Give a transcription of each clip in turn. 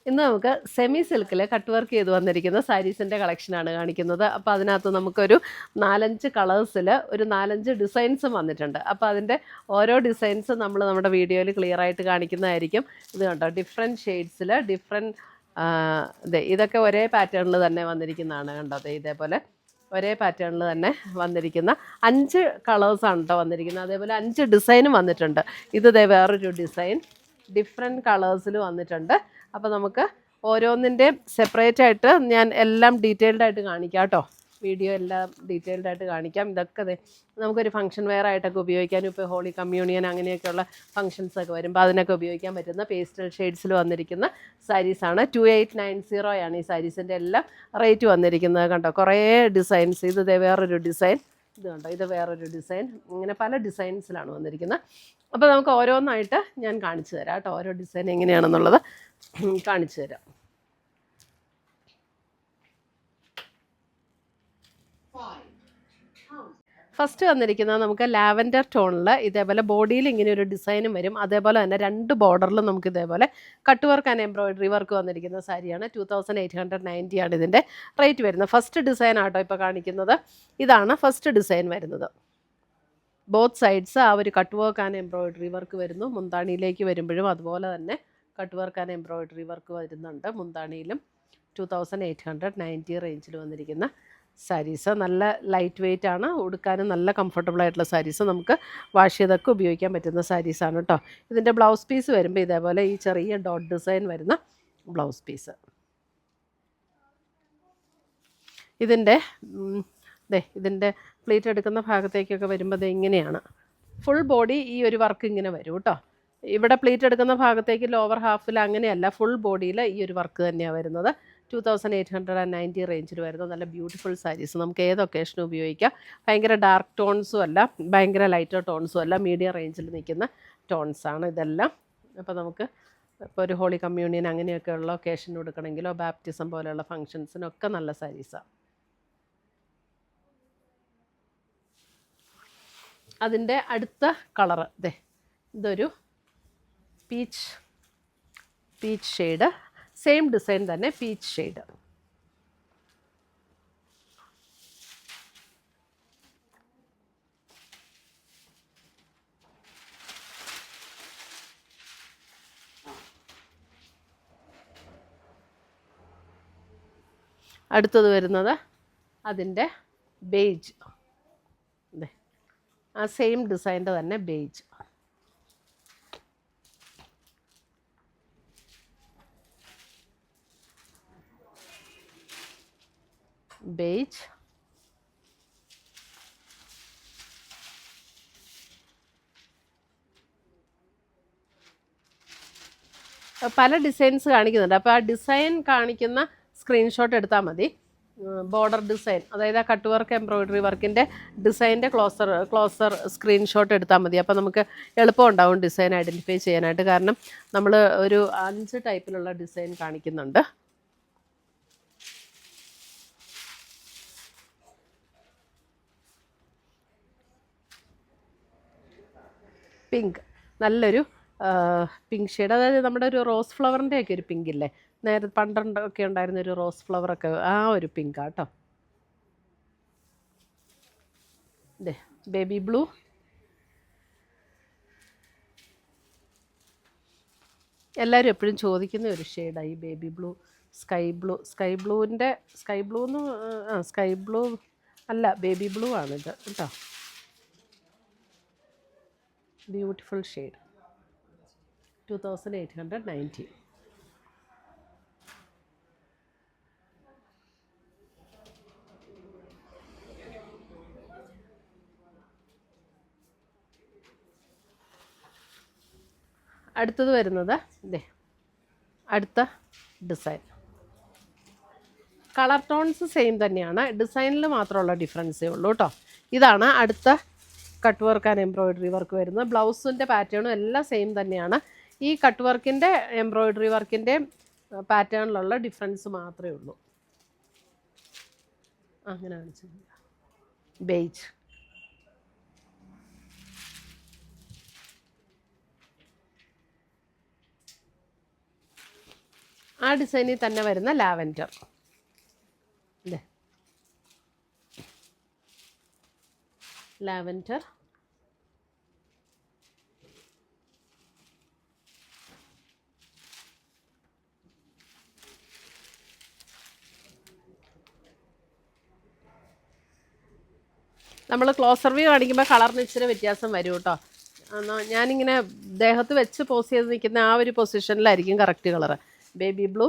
ഇന്ന് നമുക്ക് സെമി സിൽക്കിൽ കട്ട് വർക്ക് ചെയ്ത് വന്നിരിക്കുന്ന സാരീസിൻ്റെ കളക്ഷനാണ് കാണിക്കുന്നത്. അപ്പോൾ അതിനകത്ത് നമുക്കൊരു 4-5 കളേഴ്സിൽ ഒരു 4-5 ഡിസൈൻസും വന്നിട്ടുണ്ട്. അപ്പോൾ അതിൻ്റെ ഓരോ ഡിസൈൻസ് നമ്മൾ നമ്മുടെ വീഡിയോയിൽ ക്ലിയർ ആയിട്ട് കാണിക്കുന്നതായിരിക്കും. ഇത് കണ്ടോ, ഡിഫറെൻറ്റ് ഷെയ്ഡ്സിൽ ഇതൊക്കെ ഒരേ പാറ്റേണിൽ തന്നെ വന്നിരിക്കുന്നതാണ്. കണ്ടോ, ഇതേപോലെ ഒരേ പാറ്റേണിൽ തന്നെ വന്നിരിക്കുന്ന 5 കളേഴ്സാണ് കേട്ടോ വന്നിരിക്കുന്നത്. അതേപോലെ 5 ഡിസൈനും വന്നിട്ടുണ്ട്. ഇത് വേറൊരു ഡിസൈൻ ഡിഫറെൻറ്റ് കളേഴ്സിൽ വന്നിട്ടുണ്ട്. അപ്പോൾ നമുക്ക് ഓരോന്നിൻ്റെയും സെപ്പറേറ്റ് ആയിട്ട് ഞാൻ എല്ലാം ഡീറ്റെയിൽഡ് ആയിട്ട് കാണിക്കാം കേട്ടോ. വീഡിയോ എല്ലാം ഡീറ്റെയിൽഡ് ആയിട്ട് കാണിക്കാം. ഇതൊക്കെ നമുക്കൊരു ഫംഗ്ഷൻ വെയർ ആയിട്ടൊക്കെ ഉപയോഗിക്കാനും, ഇപ്പോൾ ഹോളി കമ്മ്യൂണിയൻ അങ്ങനെയൊക്കെയുള്ള ഫംഗ്ഷൻസൊക്കെ വരുമ്പോൾ അതിനൊക്കെ ഉപയോഗിക്കാൻ പറ്റുന്ന പേസ്റ്റൽ ഷെയ്ഡ്സിൽ വന്നിരിക്കുന്ന സാരീസാണ്. 2890 ആണ് ഈ സാരീസിൻ്റെ എല്ലാം റേറ്റ് വന്നിരിക്കുന്നത്. കണ്ടോ, കുറേ ഡിസൈൻസ്. ഇത് വേറൊരു ഡിസൈൻ, ഇത് കണ്ടോ, ഇത് വേറൊരു ഡിസൈൻ, ഇങ്ങനെ പല ഡിസൈൻസിലാണ് വന്നിരിക്കുന്നത്. അപ്പോൾ നമുക്ക് ഓരോന്നായിട്ട് ഞാൻ കാണിച്ചു തരാം കേട്ടോ. ഓരോ ഡിസൈൻ എങ്ങനെയാണെന്നുള്ളത് കാണിച്ചു തരാം. ഫസ്റ്റ് വന്നിരിക്കുന്നത് നമുക്ക് ലാവൻഡർ ടോണിൽ ഇതേപോലെ ബോഡിയിൽ ഇങ്ങനെ ഒരു ഡിസൈനും വരും. അതേപോലെ തന്നെ 2 ബോർഡറിലും നമുക്ക് ഇതേപോലെ cut work and embroidery work വന്നിരിക്കുന്ന സാരിയാണ്. 2890 ആണ് ഇതിൻ്റെ റേറ്റ് വരുന്നത്. ഫസ്റ്റ് ഡിസൈൻ ആട്ടോ ഇപ്പോൾ കാണിക്കുന്നത്. ഇതാണ് ഫസ്റ്റ് ഡിസൈൻ വരുന്നത്. ബോത്ത് സൈഡ്സ് ആ ഒരു cut work and embroidery work വരുന്നു. മുന്താണിയിലേക്ക് വരുമ്പോഴും അതുപോലെ തന്നെ cut work and embroidery work വരുന്നുണ്ട്. മുന്താണിയിലും 2890 റേഞ്ചിൽ വന്നിരിക്കുന്ന സാരീസ്. നല്ല ലൈറ്റ് വെയ്റ്റ് ആണ്, ഉടുക്കാനും നല്ല കംഫർട്ടബിൾ ആയിട്ടുള്ള സാരീസ്. നമുക്ക് വാഷ് ചെയ്തൊക്കെ ഉപയോഗിക്കാൻ പറ്റുന്ന സാരീസാണ് കേട്ടോ. ഇതിൻ്റെ ബ്ലൗസ് പീസ് വരുമ്പോൾ ഇതേപോലെ ഈ ചെറിയ ഡോട്ട് ഡിസൈൻ വരുന്ന ബ്ലൗസ് പീസ്. ഇതിൻ്റെ പ്ലീറ്റ് എടുക്കുന്ന ഭാഗത്തേക്കൊക്കെ വരുമ്പോൾ ഇങ്ങനെയാണ്. ഫുൾ ബോഡി ഈ ഒരു വർക്ക് ഇങ്ങനെ വരും കേട്ടോ. ഇവിടെ പ്ലീറ്റ് എടുക്കുന്ന ഭാഗത്തേക്ക് ലോവർ ഹാഫിൽ അങ്ങനെയല്ല, ഫുൾ ബോഡിയിൽ ഈ ഒരു വർക്ക് തന്നെയാണ് വരുന്നത്. 2890 റേഞ്ചിൽ വരുന്ന നല്ല ബ്യൂട്ടിഫുൾ സാരീസ്. നമുക്ക് ഏത് ഒക്കേഷനും ഉപയോഗിക്കാം. ഭയങ്കര ഡാർക്ക് ടോൺസും അല്ല, ഭയങ്കര ലൈറ്റർ ടോൺസും അല്ല, മീഡിയം റേഞ്ചിൽ നിൽക്കുന്ന ടോൺസാണ് ഇതെല്ലാം. അപ്പോൾ നമുക്ക് ഇപ്പോൾ ഒരു ഹോളി കമ്മ്യൂണിയൻ അങ്ങനെയൊക്കെയുള്ള ഒക്കേഷന് കൊടുക്കണമെങ്കിലോ ബാപ്റ്റിസം പോലെയുള്ള ഫങ്ഷൻസിനൊക്കെ നല്ല സാരീസാണ്. അതിൻ്റെ അടുത്ത കളറ് ഇതൊരു പീച്ച് ഷെയ്ഡ്, സെയിം ഡിസൈൻ തന്നെ പീച്ച് ഷെയ്ഡ്. അടുത്തത് വരുന്നത് അതിൻ്റെ ബേജ്, ആ സെയിം ഡിസൈൻ്റെ തന്നെ ബേജ്. പല ഡിസൈൻസ് കാണിക്കുന്നുണ്ട്. അപ്പോൾ ആ ഡിസൈൻ കാണിക്കുന്ന സ്ക്രീൻഷോട്ട് എടുത്താൽ മതി. ബോർഡർ ഡിസൈൻ, അതായത് ആ കട്ട് വർക്ക് എംബ്രോയിഡറി വർക്കിൻ്റെ ഡിസൈൻ്റെ ക്ലോസർ സ്ക്രീൻഷോട്ട് എടുത്താൽ മതി. അപ്പോൾ നമുക്ക് എളുപ്പമുണ്ടാവും ഡിസൈൻ ഐഡൻറ്റിഫൈ ചെയ്യാനായിട്ട്. കാരണം നമ്മൾ ഒരു 5 ടൈപ്പിലുള്ള ഡിസൈൻ കാണിക്കുന്നുണ്ട്. പിങ്ക്, നല്ലൊരു പിങ്ക് ഷെയ്ഡ്, അതായത് നമ്മുടെ ഒരു റോസ് ഫ്ലവറിൻ്റെ ഒക്കെ ഒരു പിങ്ക് ഇല്ലേ, നേരത്തെ പണ്ടൊക്കെ ഉണ്ടായിരുന്ന ഒരു റോസ് ഫ്ലവറൊക്കെ, ആ ഒരു പിങ്ക് ആട്ടോ. ബേബി ബ്ലൂ, എല്ലാവരും എപ്പോഴും ചോദിക്കുന്ന ഒരു ഷെയ്ഡാണ് ഈ ബേബി ബ്ലൂ. സ്കൈ ബ്ലൂ അല്ല, ബേബി ബ്ലൂ ആണിത് കേട്ടോ. Beautiful shade, 2890. അടുത്തത് വരുന്നത് അടുത്ത ഡിസൈൻ. കളർ ടോൺസ് സെയിം തന്നെയാണ്, ഡിസൈനിൽ മാത്രമുള്ള ഡിഫറൻസേ ഉള്ളൂ കേട്ടോ. ഇതാണ് അടുത്ത cut work and embroidery work വരുന്നത്. ബ്ലൗസിൻ്റെ പാറ്റേണും എല്ലാം സെയിം തന്നെയാണ്. ഈ കട്ട് വർക്കിൻ്റെ എംബ്രോയിഡറി വർക്കിൻ്റെ പാറ്റേണിലുള്ള ഡിഫറൻസ് മാത്രമേ ഉള്ളൂ. അങ്ങനെ കാണിച്ചു. ബേജ്, ആ ഡിസൈനിൽ തന്നെ വരുന്ന ലാവൻഡർ. ഇല്ലേ, ലാവൻഡർ. നമ്മൾ ക്ലോസർ വ്യൂ കാണിക്കുമ്പോൾ കളറിന് ഇച്ചിരി വ്യത്യാസം വരും കേട്ടോ. എന്നാൽ ഞാനിങ്ങനെ ദേഹത്ത് വെച്ച് പോസ് ചെയ്ത് നിൽക്കുന്ന ആ ഒരു പൊസിഷനിലായിരിക്കും correct colour. Baby blue,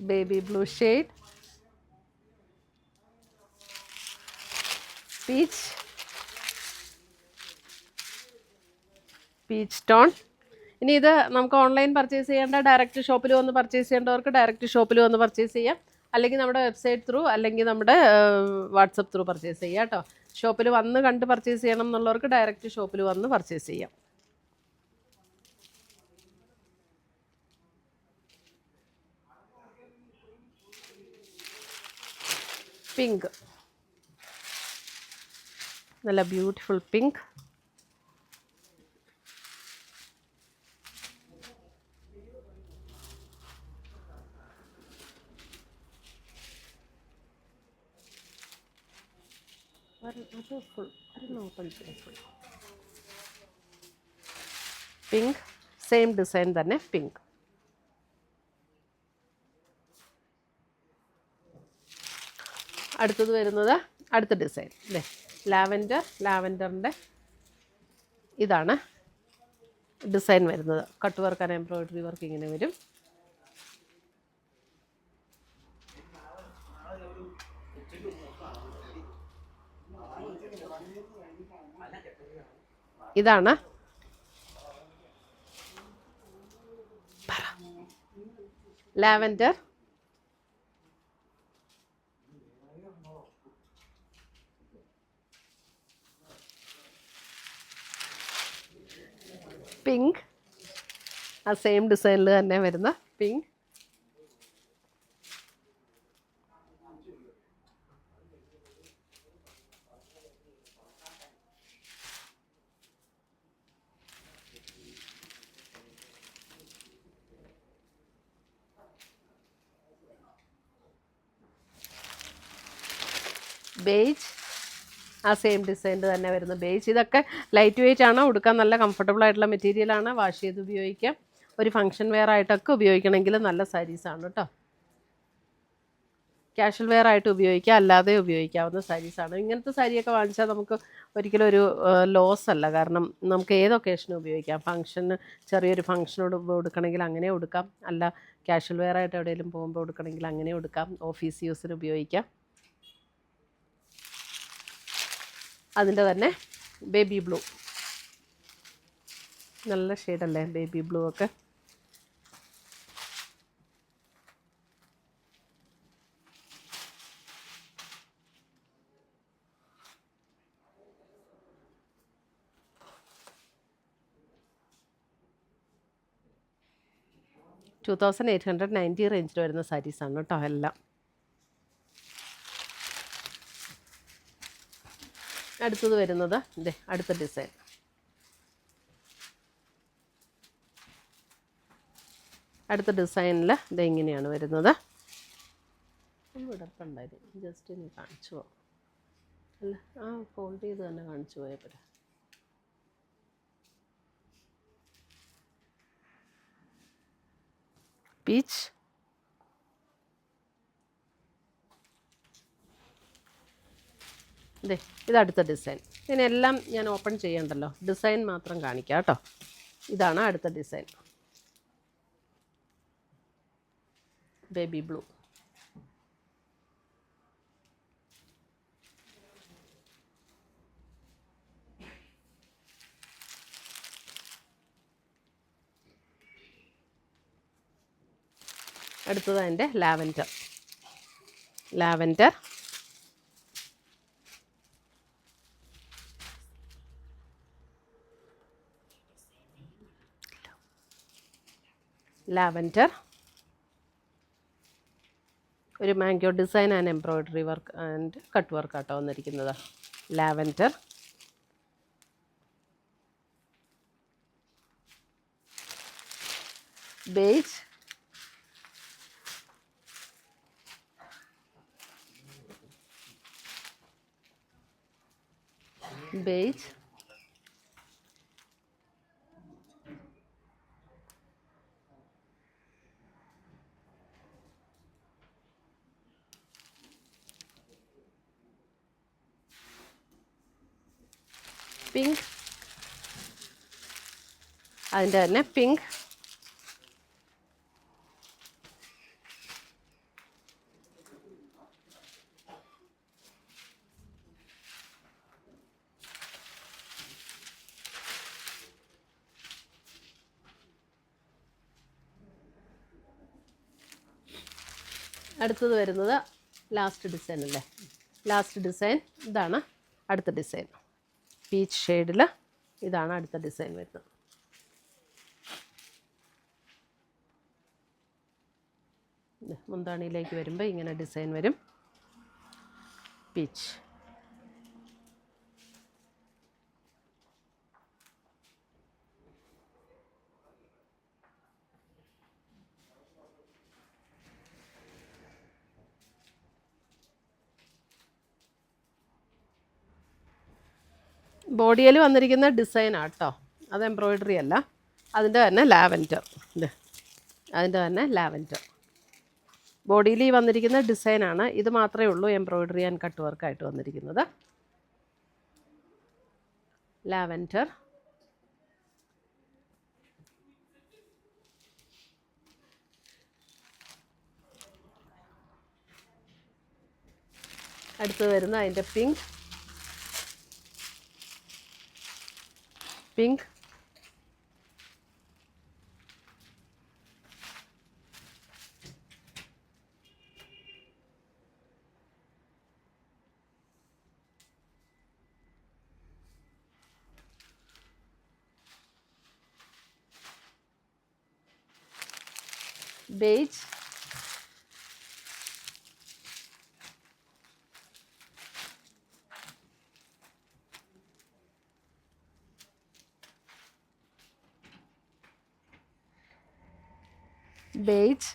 baby blue shade, peach, peach tone. ഇനി ഇത് നമുക്ക് ഓൺലൈൻ പർച്ചേസ് ചെയ്യേണ്ട, ഡയറക്റ്റ് ഷോപ്പിൽ വന്ന് പർച്ചേസ് ചെയ്യേണ്ടവർക്ക് ഡയറക്റ്റ് ഷോപ്പിൽ വന്ന് പർച്ചേസ് ചെയ്യാം, അല്ലെങ്കിൽ നമ്മുടെ വെബ്സൈറ്റ് ത്രൂ, അല്ലെങ്കിൽ നമ്മുടെ വാട്സപ്പ് ത്രൂ പർച്ചേസ് ചെയ്യാം കേട്ടോ. ഷോപ്പിൽ വന്ന് കണ്ട് പർച്ചേസ് ചെയ്യണം എന്നുള്ളവർക്ക് ഡയറക്റ്റ് ഷോപ്പിൽ വന്ന് പർച്ചേസ് ചെയ്യാം. പിങ്ക്, നല്ല beautiful pink. Pink, same design തന്നെ പിങ്ക്. അടുത്തത് വരുന്നത് അടുത്ത ഡിസൈൻ അല്ലേ, ലാവൻഡർ. ലാവൻഡറിൻ്റെ ഇതാണ് ഡിസൈൻ വരുന്നത്. Cut work and embroidery work ഇങ്ങനെ വരും. ഇതാണ് ലാവൻഡർ. പിങ്ക്, ആ സെയിം ഡിസൈനിൽ തന്നെ വരുന്ന പിങ്ക്. ബേജ്, ആ സെയിം ഡിസൈനിൽ തന്നെ വരുന്ന ബേജ്. ഇതൊക്കെ ലൈറ്റ് വെയിറ്റ് ആണ്, ഉടുക്കാൻ നല്ല കംഫർട്ടബിൾ ആയിട്ടുള്ള മെറ്റീരിയലാണ്. വാഷ് ചെയ്ത് ഉപയോഗിക്കാം. ഒരു ഫംഗ്ഷൻ വെയർ ആയിട്ടൊക്കെ ഉപയോഗിക്കണമെങ്കിൽ നല്ല സാരീസാണ് കേട്ടോ. ക്യാഷ്വൽ വെയർ ആയിട്ട് ഉപയോഗിക്കാം, അല്ലാതെ ഉപയോഗിക്കാവുന്ന സാരീസാണ്. ഇങ്ങനത്തെ സാരിയൊക്കെ വാങ്ങിച്ചാൽ നമുക്ക് ഒരിക്കലും ഒരു ലോസ് അല്ല. കാരണം നമുക്ക് ഏത് ഒക്കേഷനും ഉപയോഗിക്കാം. ഫംഗ്ഷന്, ചെറിയൊരു ഫംഗ്ഷനോട് ഉടുക്കണമെങ്കിൽ അങ്ങനെ ഉടുക്കാം, അല്ല ക്യാഷ്വൽ വെയർ ആയിട്ട് എവിടെയെങ്കിലും പോകുമ്പോൾ ഉടുക്കണമെങ്കിൽ അങ്ങനെ ഉടുക്കാം, ഓഫീസ് യൂസിന് ഉപയോഗിക്കാം. അതിൻ്റെ തന്നെ ബേബി ബ്ലൂ, നല്ല ഷെയ്ഡല്ലേ ബേബി ബ്ലൂ ഒക്കെ. $2,890 റേഞ്ചിൽ വരുന്ന സാരീസാണ് കേട്ടോ എല്ലാം. അടുത്തത് വരുന്നത് ഇതേ അടുത്ത ഡിസൈൻ. അടുത്ത ഡിസൈനിൽ ഇത് ഇങ്ങനെയാണ് വരുന്നത്. വിടർപ്പുണ്ടായിരുന്നു, ജസ്റ്റ് ഇനി കാണിച്ചു പോകാം. അല്ല, ആ ഫോൾഡ് ചെയ്ത് തന്നെ കാണിച്ചു പോയപ്പോൾ. പീച്ച്, ഇതേ ഇത് അടുത്ത ഡിസൈൻ. ഇതിനെല്ലാം ഞാൻ ഓപ്പൺ ചെയ്യണ്ടല്ലോ, ഡിസൈൻ മാത്രം കാണിക്കാം കേട്ടോ. ഇതാണ് അടുത്ത ഡിസൈൻ, ബേബി ബ്ലൂ. അടുത്തത് അതിൻ്റെ ലാവൻഡർ. Lavender, lavender. ഒരു mango design and embroidery work and cut work ആട്ടോ വന്നിരിക്കുന്നത്. ലാവൻഡർ, ബേജ്, ബേജ്, പിങ്ക്, അതിൻ്റെ തന്നെ പിങ്ക്, അടുത്തത് വരുന്നത് ലാസ്റ്റ് ഡിസൈൻ അല്ലേ. ലാസ്റ്റ് ഡിസൈൻ ഇതാണ്. അടുത്ത ഡിസൈൻ പീച്ച് ഷെയ്ഡിൽ ഇതാണ് അടുത്ത ഡിസൈൻ വരുന്നത്. മുന്താണിയിലേക്ക് വരുമ്പോൾ ഇങ്ങനെ ഡിസൈൻ വരും. പീച്ച്, ബോഡിയിൽ വന്നിരിക്കുന്ന ഡിസൈനാണ് കേട്ടോ, അത് എംബ്രോയ്ഡറി അല്ല. അതിൻ്റെ തന്നെ ലാവൻഡർ, ഇത് അതിൻ്റെ തന്നെ ലാവൻഡർ ബോഡിയിൽ ഈ വന്നിരിക്കുന്ന ഡിസൈനാണ്. ഇത് മാത്രമേ ഉള്ളൂ എംബ്രോയ്ഡറി ആൻഡ് കട്ട് വർക്കായിട്ട് വന്നിരിക്കുന്നത്. ലാവൻഡർ, അടുത്ത് വരുന്ന അതിൻ്റെ പിങ്ക്, പിങ്ക്, ബേജ്, ബേജ്,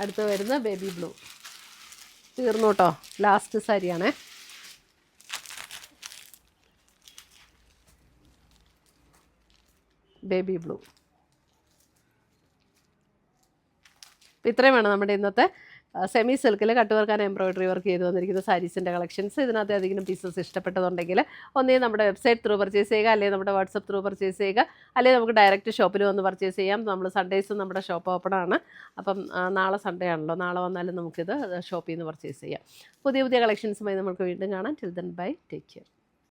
അടുത്ത് വരുന്ന ബേബി ബ്ലൂ. തീർന്നു കേട്ടോ, ലാസ്റ്റ് സാരിയാണേ. Baby blue. ഇത്രയും വേണം നമ്മുടെ ഇന്നത്തെ സെമി സിൽക്കിൽ cut work and embroidery work ചെയ്ത് വന്നിരിക്കുന്ന സാരീസിൻ്റെ കളക്ഷൻസ്. ഇതിനകത്ത് ഏതെങ്കിലും പീസസ് ഇഷ്ടപ്പെട്ടതുണ്ടെങ്കിൽ ഒന്നേ നമ്മുടെ വെബ്സൈറ്റ് ത്രൂ പർച്ചേസ് ചെയ്യുക, അല്ലെങ്കിൽ നമ്മുടെ വാട്സപ്പ് ത്രൂ പർച്ചേസ് ചെയ്യുക, അല്ലെങ്കിൽ നമുക്ക് ഡയറക്റ്റ് ഷോപ്പിൽ വന്ന് പർച്ചേസ് ചെയ്യാം. നമ്മൾ സൺഡേയ്സും നമ്മുടെ ഷോപ്പ് ഓപ്പൺ ആണ്. അപ്പം നാളെ സൺഡേ ആണല്ലോ, നാളെ വന്നാലും നമുക്കിത് ഷോപ്പിൽ നിന്ന് പർച്ചേസ് ചെയ്യാം. പുതിയ പുതിയ കളക്ഷൻസുമായി നമുക്ക് വീണ്ടും കാണാം. Till then bye, take care.